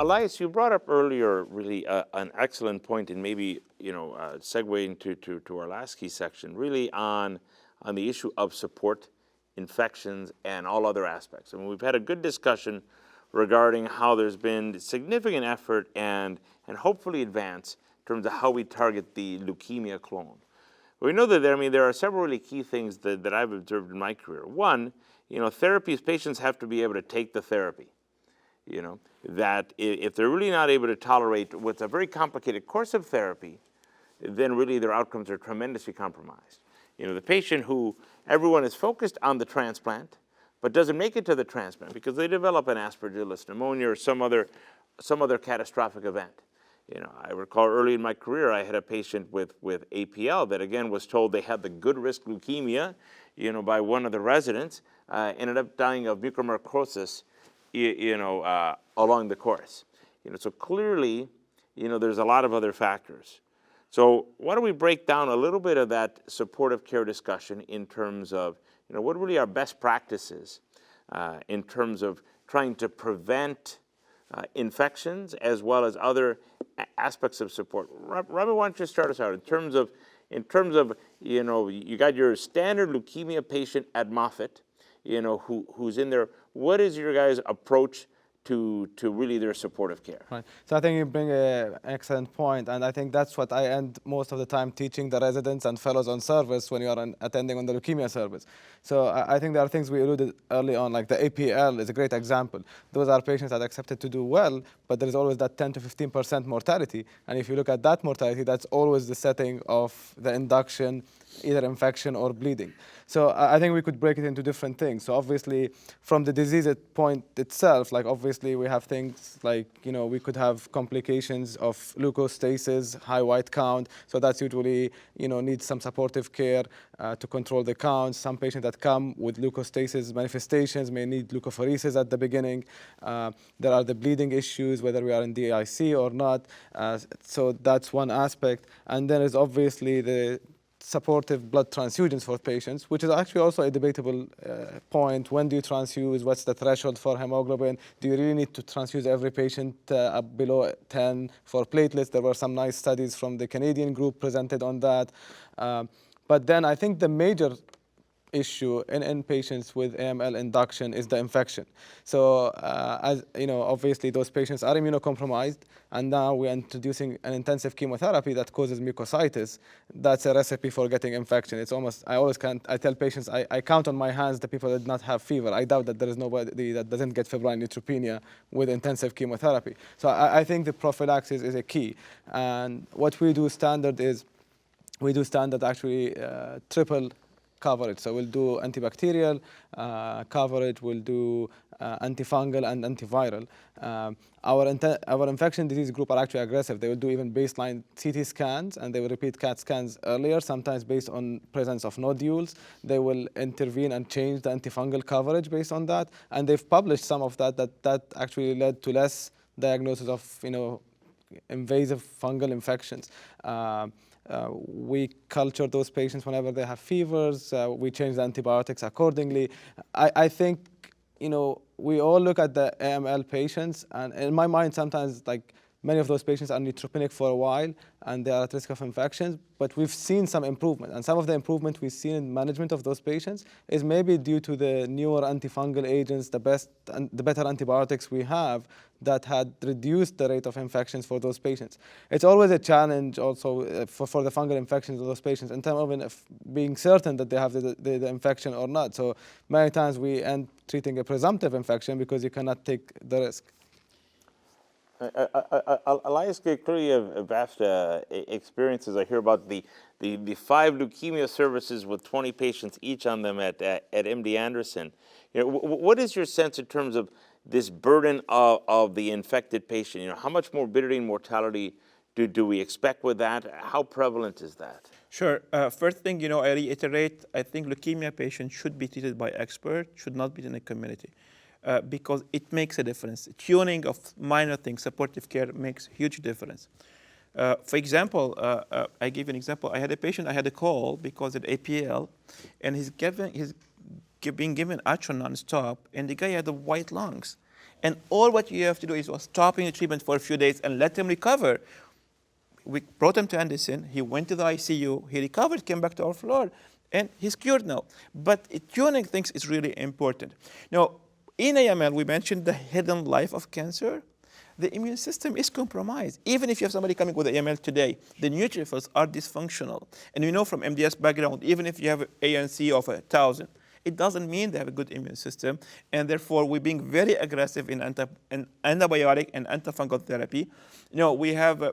Elias, you brought up earlier really an excellent point, and maybe segueing to our last key section, really on the issue of support, infections, and all other aspects. I mean, we've had a good discussion regarding how there's been significant effort and hopefully advance in terms of how we target the leukemia clone. We know that there are several really key things that I've observed in my career. One, therapies, patients have to be able to take the therapy. That if they're really not able to tolerate what's a very complicated course of therapy, then really their outcomes are tremendously compromised. The patient who everyone is focused on the transplant, but doesn't make it to the transplant because they develop an aspergillus pneumonia or some other catastrophic event. I recall early in my career, I had a patient with APL that again was told they had the good risk leukemia, by one of the residents, ended up dying of mucormycosis, along the course. So clearly, there's a lot of other factors. So why don't we break down a little bit of that supportive care discussion in terms of, what really are best practices in terms of trying to prevent infections as well as other aspects of support. Rami, why don't you start us out in terms of, you got your standard leukemia patient at Moffitt, who's in there. What is your guys' approach to really their supportive care? Right. So I think you bring an excellent point, and I think that's what I end most of the time teaching the residents and fellows on service when you are attending on the leukemia service. So I think there are things we alluded early on, like the APL is a great example. Those are patients that accepted to do well, but there is always that 10 to 15% mortality. And if you look at that mortality, that's always the setting of the induction, either infection or bleeding. So I think we could break it into different things. So obviously, from the disease point itself, like obviously we have things like, we could have complications of leukostasis, high white count. So that's usually, needs some supportive care to control the counts. Some patients that come with leukostasis manifestations may need leukapheresis at the beginning. There are the bleeding issues, whether we are in DIC or not. So that's one aspect. And then there's obviously the supportive blood transfusions for patients, which is actually also a debatable point. When do you transfuse? What's the threshold for hemoglobin? Do you really need to transfuse every patient below 10 for platelets? There were some nice studies from the Canadian group presented on that. But then I think the major issue in patients with AML induction is the infection. So as obviously those patients are immunocompromised, and now we're introducing an intensive chemotherapy that causes mucositis. That's a recipe for getting infection. It's almost, I tell patients, I count on my hands the people that did not have fever. I doubt that there is nobody that doesn't get febrile neutropenia with intensive chemotherapy. So I think the prophylaxis is a key. And what we do standard is, actually triple coverage. So we'll do antibacterial coverage, we'll do antifungal and antiviral. Our infection disease group are actually aggressive. They will do even baseline CT scans, and they will repeat CAT scans earlier, sometimes based on presence of nodules. They will intervene and change the antifungal coverage based on that. And they've published some of that actually led to less diagnosis of invasive fungal infections. We culture those patients whenever they have fevers. We change the antibiotics accordingly. I think, we all look at the AML patients, and in my mind, sometimes like many of those patients are neutropenic for a while, and they are at risk of infections, but we've seen some improvement. And some of the improvement we've seen in management of those patients is maybe due to the newer antifungal agents, the better antibiotics we have that had reduced the rate of infections for those patients. It's always a challenge also for the fungal infections of those patients in terms of being certain that they have the infection or not. So many times we end treating a presumptive infection because you cannot take the risk. Elias, clearly you have vast experiences. I hear about the 5 leukemia services with 20 patients each on them at MD Anderson. What is your sense in terms of this burden of the infected patient? How much morbidity and mortality do we expect with that? How prevalent is that? Sure. First thing, I reiterate, I think leukemia patients should be treated by experts, should not be in the community. Because it makes a difference. Tuning of minor things, supportive care makes huge difference. For example, I give an example. I had a patient, I had a call because of APL, and he's being given atro nonstop, and the guy had the white lungs. And all what you have to do is stopping the treatment for a few days and let him recover. We brought him to Anderson. He went to the ICU. He recovered, came back to our floor, and he's cured now. But tuning things is really important. Now, in AML, we mentioned the hidden life of cancer. The immune system is compromised. Even if you have somebody coming with AML today, the neutrophils are dysfunctional. And we know from MDS background, even if you have ANC of 1,000, it doesn't mean they have a good immune system. And therefore, we're being very aggressive in antibiotic and antifungal therapy. We have an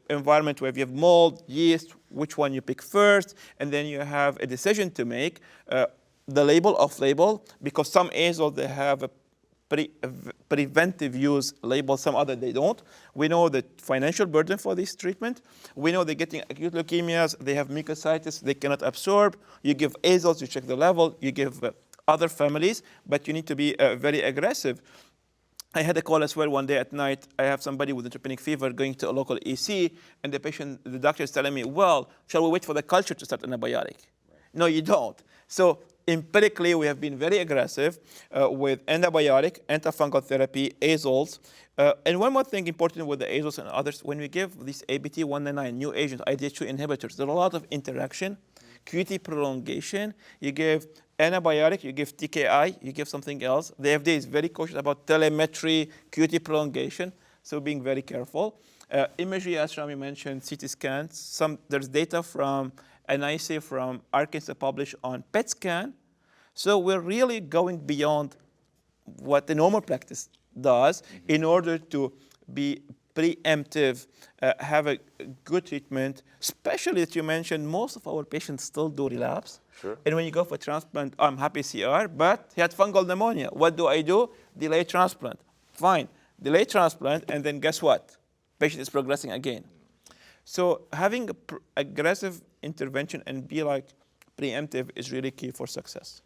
environment where you have mold, yeast, which one you pick first, and then you have a decision to make, the label, off-label, because some azoles, they have a preventive use label, some other they don't. We know the financial burden for this treatment. We know they're getting acute leukemias, they have mucositis, they cannot absorb. You give azoles, you check the level, you give other families, but you need to be very aggressive. I had a call as well one day at night. I have somebody with neutropenic fever going to a local EC, and the doctor is telling me, well, shall we wait for the culture to start antibiotic? Right. No, you don't. So empirically, we have been very aggressive with antibiotic, antifungal therapy, azoles. And one more thing important with the azoles and others, when we give these ABT-199, new agents, IDH2 inhibitors, there's a lot of interaction, QT prolongation. You give antibiotic, you give TKI, you give something else. The FDA is very cautious about telemetry, QT prolongation, so being very careful. Imagery, as Rami mentioned, CT scans. There's data from NIC from Arkansas published on PET scan. So we're really going beyond what the normal practice does in order to be preemptive, have a good treatment, especially that you mentioned most of our patients still do relapse. Sure. And when you go for transplant, I'm happy CR, but he had fungal pneumonia. What do? Delay transplant. Fine, delay transplant, and then guess what? Patient is progressing again. So having aggressive intervention and be like preemptive is really key for success.